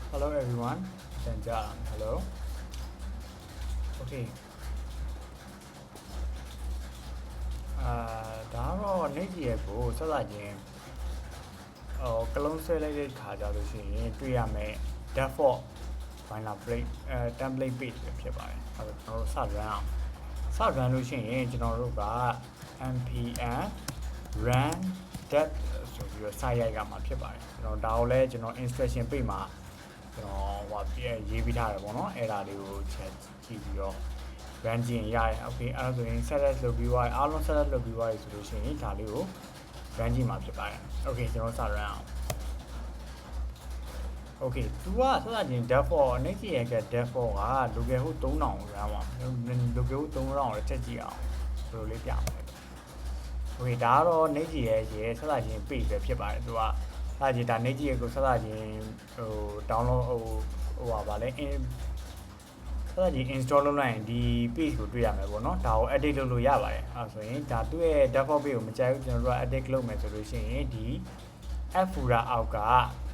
Hello everyone. Hello. Okay. ဒါတော့နေ့ကြီးရဲ့ကိုဆက်လာခြင်းကလုံးဆွဲလိုက်တဲ့ခါကြလို့ရှိရင်တွေ့ရမယ် default boilerplate template page ပဲဖြစ်ပါတယ်။အဲ့တော့ကျွန်တော်တို့စ run လို့ရှိရင်ကျွန်တော်တို့က npm run dev ဆိုပြီးတော့စရိုက်ကမှာဖြစ်ပါတယ်။ကျွန်တော်ဒါကိုလည်းကျွန်တော် instruction page မှာကျွန်တော်ရေးပြီးထားတယ်ပေါ့နော်။အဲ့ဒါလေးကိုချက်ကြည့်ပြီးတော့ run ကျင်ရတယ်။ Okay အဲ့ဒါဆိုရင် set up လုပ်ပြီးသွားအားလုံး set up လုပ်ပြီးသွားပြီဆိုလို့ရှိရင်ဒါလေးကို run ကျင်မှာဖြစ်ပါတယ်။ Okay ကျွန်တော်စ run အောင် Okay သူကဆက်လာခြင်း default အနေကြီးရဲ့ default က local host 3000 run ပါ local host 3000ကိုချက်ကြည့်အောင်ဘယ်လိုလေးပြမယ်။ Okay ဒါကတော့နေကြီးရဲ့ဆက်လာခြင်း page ပဲဖြစ်ပါတယ်သူကဆက်ကြည့်ဒါနေကြီးရဲ့ကိုဆက်လာခြင်းdownload ဟာဗာလဲ ဆက်လာခြင်း install လုပ်လိုက်ရင်ဒီ page ကိုတွေ့ရမယ်ပေါ့နော်ဒါကို edit လုပ်လို့ရပါတယ်အဲဆိုရင်ဒါသူ့ရဲ့ default page ကိုမကြိုက်ဘူးကျွန်တော်တို့က edit လုပ်မယ်ဆိုလို့ရှိရင်ဒီ fura အောက်က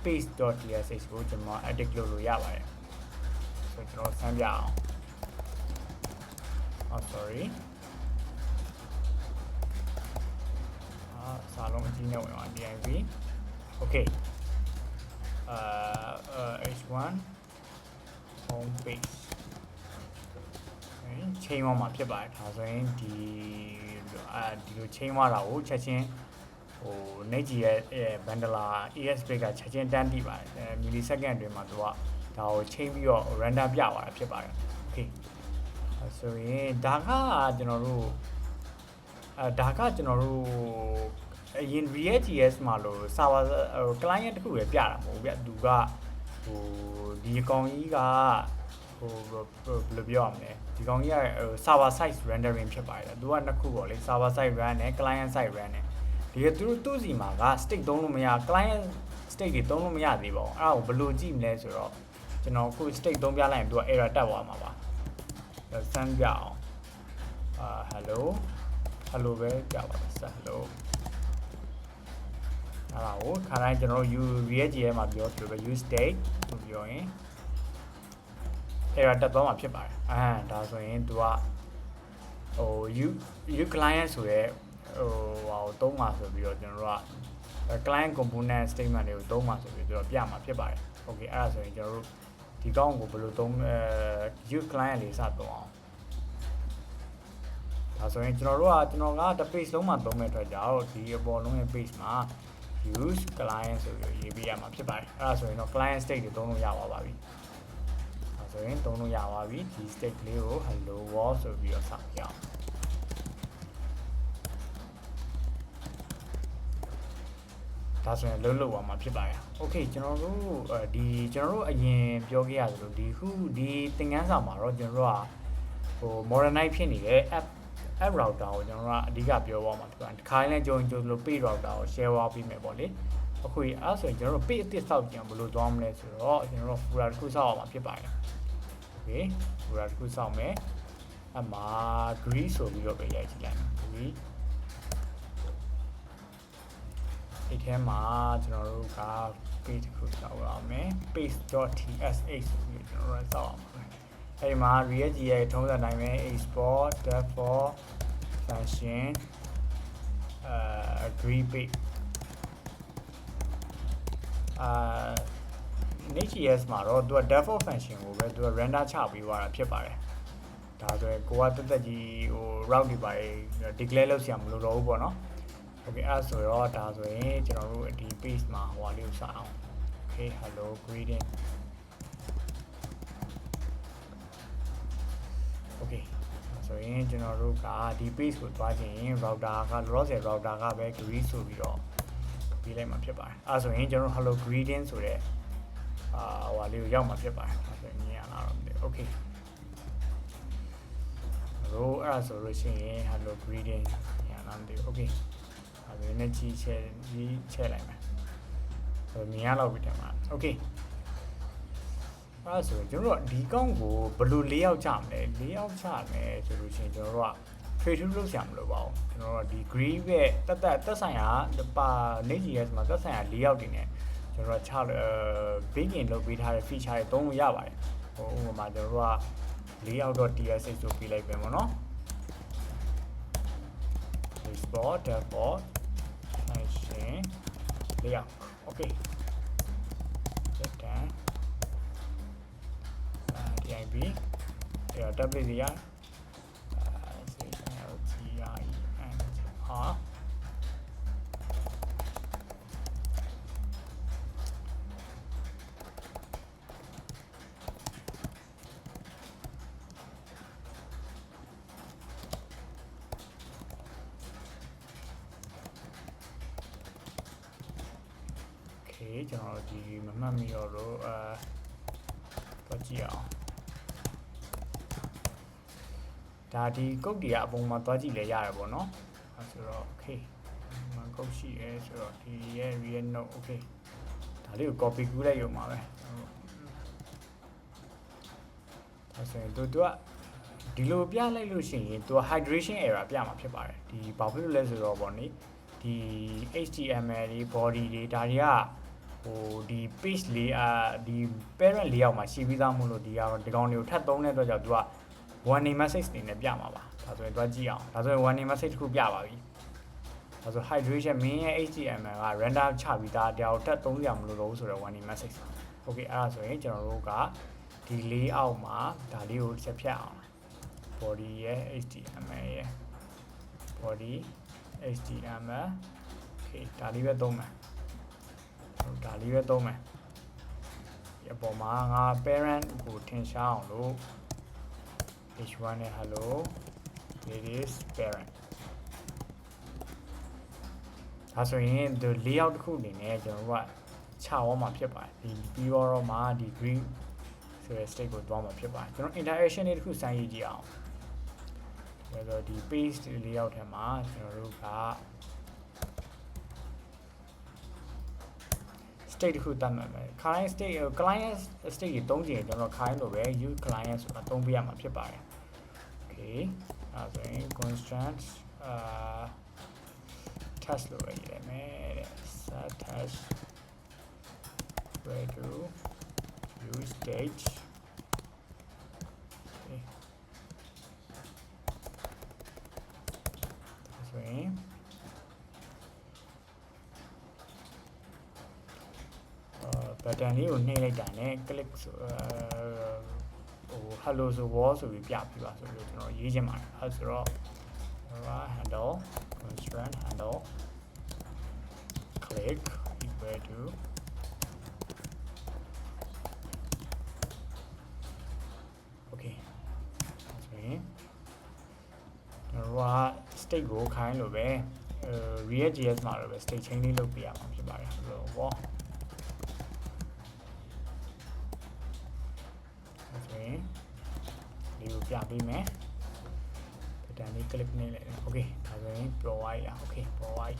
page.tsh ကိုကျွန်တော် edit လုပ်လို့ရပါတယ်ဆိုတော့ကျွန်တော်ဆန်းပြအောင် sorry စာလုံးအကြီးနဲ့ဝင်အောင် div okay h1 home page ချိန်သွားမှာဖြစ်ပါတယ်ဒါဆိုရင်ဒီလိုချိန်သွားတာကိုချက်ချင်းနေကြီးရဲ့ bundler ESP ကချက်ချင်းတန်းတိပါတယ်millisecond အတွင်းမှာသူကဒါကိုချိန်ပြီးတော့ render ပြသွားတာဖြစ်ပါတယ် okay ဆိုရင်ဒါကကျွန်တော်တို့အရင် React.js မှာလို့ server client တခုပဲပြတာမဟုတ်ဘူးဗျသူကဒီအကောင်ကြီးကဘယ်လိုပြောရမလဲဒီကောင်ကြီးကserver side rendering ဖြစ်ပါတယ်သူကနှစ်ခုပေါ့လေ server side run နဲ့ client side run နဲ့ဒီကသူ့စီမှာက state သုံးလို့မရ client state တွေသုံးလို့မရသေးပါဘူးအဲ့ဒါကိုဘယ်လိုကြည့်မလဲဆိုတော့ကျွန်တော်ခု state သုံးပြလိုက်ရင်သူက error တက်သွားမှာပါစမ်းပြအောင်hello ပဲပြပါမယ် hello အဲ့ဒါကိုခါတိုင်းကျွန်တော်တို့ React.js မှာပြောသလိုပဲ use state ဆိုပြောရင် error တက်သွားမှာဖြစ်ပါတယ်ဒါဆိုရင်သူကu client ဆိုရဲဟာကိုသုံးမှာဆိုပြီးတော့ကျွန်တော်တို့က client component statement တွေကိုသုံးမှာဆိုပြီးတော့ပြမှာဖြစ်ပါတယ် okay အဲ့ဒါဆိုရင်ကျွန်တော်တို့ဒီကောင်းကိုဘယ်လိုသုံးu client လေးစသုံးအောင်ဒါဆိုရင်ကျွန်တော်က the page လုံးမှာသုံးမဲ့အတွက်ကြောင့်ဒီအပေါ်လုံးရဲ့ page မှာ use client ဆိုပြီးရေးပေးရမှာဖြစ်ပါတယ်အဲ့ဒါဆိုရင်တော့ client state တွေသုံးလို့ရပါပြီအဲ့ဆိုရင်သုံးလို့ရပါပြီဒီ state လေးကို hello world ဆိုပြီးတော့စပြအောင်ဒါဆိုရင်လုံးလုံးအောင်မှာဖြစ်ပါတယ် okay ကျွန်တော်တို့အရင်ပြောခဲ့ရသလိုဒီသင်ခန်းစာမှာတော့ကျွန်တော်တို့ကmodernize ဖြစ်နေတဲ့ app router ကိုကျွန်တော်တို့ကအဓိကပြောသွားမှာဖြစ်ပါတယ်ဒီခိုင်းလဲကြုံလို့ page router ကို share သွားပြီးမယ်ပေါ့လေအခုအဲ့ဆိုရင်ကျွန်တော်တို့ page အသစ်စောက်ကြည့်အောင်ဘယ်လိုသွားမလဲဆိုတော့ကျွန်တော်တို့ fura တစ်ခုစောက်အောင်မှာဖြစ်ပါတယ် okay fura တစ်ခုစောက်မယ်အမှာ grid ဆိုပြီးတော့ပဲရိုက်ကြည့်လိုက်မယ် grid ဒီထဲမှာကျွန်တော်တို့က page တစ်ခုစောက်ရအောင်မယ် page.tsh ဆိုပြီးကျွန်တော်တို့စောက်အောင်မယ်အဲ့မှာ React ရဲ့ထုံးစံတိုင်းပဲ export default function agree page Next.js မှာတော့သူက default function ကိုပဲသူက render ချပေးသွားတာဖြစ်ပါတယ်ဒါဆိုရင်ကိုကတက်ကြီးroute တွေပါ declare လုပ်စရာမလိုတော့ဘူးပေါ့နော် okay အဲ့ဆိုတော့ဒါဆိုရင်ကျွန်တော်တို့ဒီ page မှာဟိုလေးကိုစအောင် okay hello greeting okay ဆိုရင်ကျွန်တော်တို့ကဒီ page ကိုတွားချင်ရင် router က local router ကပဲ greet ဆိုပြီးတော့ပြီးလိုက်မှာဖြစ်ပါတယ်အဲဆိုရင်ကျွန်တော် hello greeting ဆိုတဲ့ဟိုလေးကိုရောက်မှာဖြစ်ပါတယ်အဲဆိုရင်မြင်ရလားတော့မသိဘူး okay အဲ့ဆိုလို့ရှိရင် hello greeting ညနာမသိဘူး okay အဲ့ဒါနဲ့ကြီးချဲလိုက်မယ်မြင်ရတော့ပြီတမ okay အဲ့ဆိုရင်ကျွန်တော်တို့ဒီကောင်းကိုဘယ်လို layout ချမလဲ layout ချမယ်ဆိုလို့ရှိရင်ကျွန်တော်တို့က trade to လုပ်ဆရာမလိုပါဘူးကျွန်တော်တို့ဒီ grid ရဲ့တက်ဆိုင်ရာပါ Next.js မှာတက်ဆိုင်ရာ layout တွေနဲ့ ကျွန်တော်ချbegin လုပ်ပေးထားတဲ့ feature တွေသုံးလို့ရပါတယ်ဟိုဥပမာကျွန်တော်တို့က layout.tsx ဆိုပြလိုက်ပဲပေါ့နော် export dashboard function layout okay then DIB template တွေရကျွန်တော်ဒီမမှတ်မိတော့တော့တော့ကြည့်အောင်ဒါဒီကုတ်တွေကအပုံမှာသွားကြည့်လဲရတယ်ပေါ့နော်အဲဆိုတော့ okay မကုတ်ရှိရဲဆိုတော့ဒီရဲ့ real note okay ဒါလေးကို copy ကူးလိုက်ရုံပါပဲဒါဆိုရင်သူကဒီလိုပြလိုက်လို့ရှိရင်သူက hydration error ပြမှာဖြစ်ပါတယ်ဒီဘာဖြစ်လို့လဲဆိုတော့ပေါ့နိဒီ HTML တွေ body တွေဒါတွေကဟိုဒီ page လေးဒီ parent layout မှာရှိပြီးသားမို့လို့ဒီကတော့ဒီကောင်တွေကိုထပ်သုံးတဲ့အတွက်ကြောင့်သူက one name message နေနဲ့ပြမှာပါဒါဆိုရင်တွားကြည့်အောင်ဒါဆိုရင် one name message တစ်ခုပြပါပြီဒါဆို hydration main ရဲ့ HTML က render ချပြီးသားတရားကိုထပ်သုံးရမလို့လို့ဆိုတော့ one name message okay အဲ့ဒါဆိုရင်ကျွန်တော်တို့ကဒီ layout မှာဒါလေးကိုတစ်ချက်ဖြတ်အောင် body ရဲ့ HTML ရဲ့ body HTML okay ဒါလေးပဲသုံးမယ်ဒါလေးပဲသုံးမယ်ဒီအပေါ်မှာငါ parent ကိုထင်ရှားအောင်လို့ h1 နဲ့ hello it is parent ဒါဆိုရင်ဒီ layout တစ်ခုအနေနဲ့ကျွန်တော်တို့ကချဝေါမှာဖြစ်ပါတယ်ဒီပြီးတော့မှဒီ green ဆိုတဲ့ state ကိုတွားမှာဖြစ်ပါတယ်ကျွန်တော် interaction တွေတစ်ခုစမ်းရေးကြည့်အောင်ဒါဆိုဒီ page layout ထဲမှာကျွန်တော်တို့ကstate တစ်ခုတတ်မှတ်မယ် client state client state ကိုသုံးချင်ကျွန်တော်ခိုင်းလို့ပဲ use client ဆိုတာသုံးပြရမှာဖြစ်ပါတယ် okay အဲဆိုရင် constant test လို့ပဲရေးလိုက်မယ်တဲ့ set test where to use state okay ဆိုရင်button လေးကိုနှိပ်လိုက်တာနဲ့ click ဆိုဟို hello ဆို wall ဆိုပြီးပြပြပါဆိုပြီးကျွန်တော်ရေးချင်ပါတယ်အဲဆိုတော့ handle constraint handle click equal to okay ဆိုရင်ကျွန်တော်က state ကိုခိုင်းလို့ပဲreact.js မှာတော့ပဲ state chain လေးလုပ်ပြရမှာဖြစ်ပါတယ်ဆိုတော့ wallဒီကိုပြပေးမယ်ဘတ်တန်လေး click နေလိုက် okay ဒါဆိုရင် provide ရ okay provide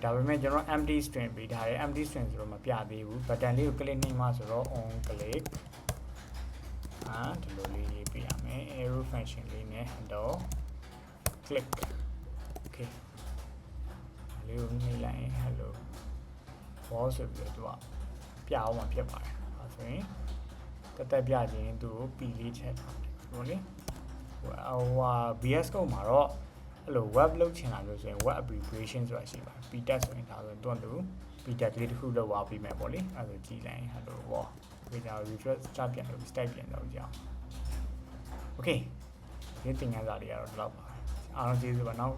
ဒါပေမဲ့ကျွန်တော် empty string ပေးထားတယ် empty string ဆိုတော့မပြသေးဘူးဘတ်တန်လေးကို click နေမှဆိုတော့ on click ဒီလိုလေးရေးပေးရမယ် arrow function လေးနဲ့ handle click okay ဒါလေးကိုနှိပ်လိုက်ရင် hello wall ဆိုပြီးတော့သူကပြအောင်မှာဖြစ်ပါတယ်ဒါဆိုရင်တက်ပြခြင်းသူကို p လေးချက်ထားတယ်ဟုတ်လေဟိုVS Code မှာတော့အဲ့လို web လုပ်ချင်တာလို့ဆိုရင် web abbreviation ဆိုတာရှိပါတယ် p tag ဆိုရင်ဒါဆိုရင်သူက p tag လေးတစ်ခုလောက်သွားပြီးမယ်ပေါ့လေအဲ့ဒါကြည့်လိုက်ဟယ်လိုပေါ့ဒီကြောင် refresh စပြန်လို့ style ပြန်တော့ကြအောင် okay ဒီသင်ခန်းစာလေးကတော့ဒီလောက်ပါအားလုံးကျေးဇူးပါနောက်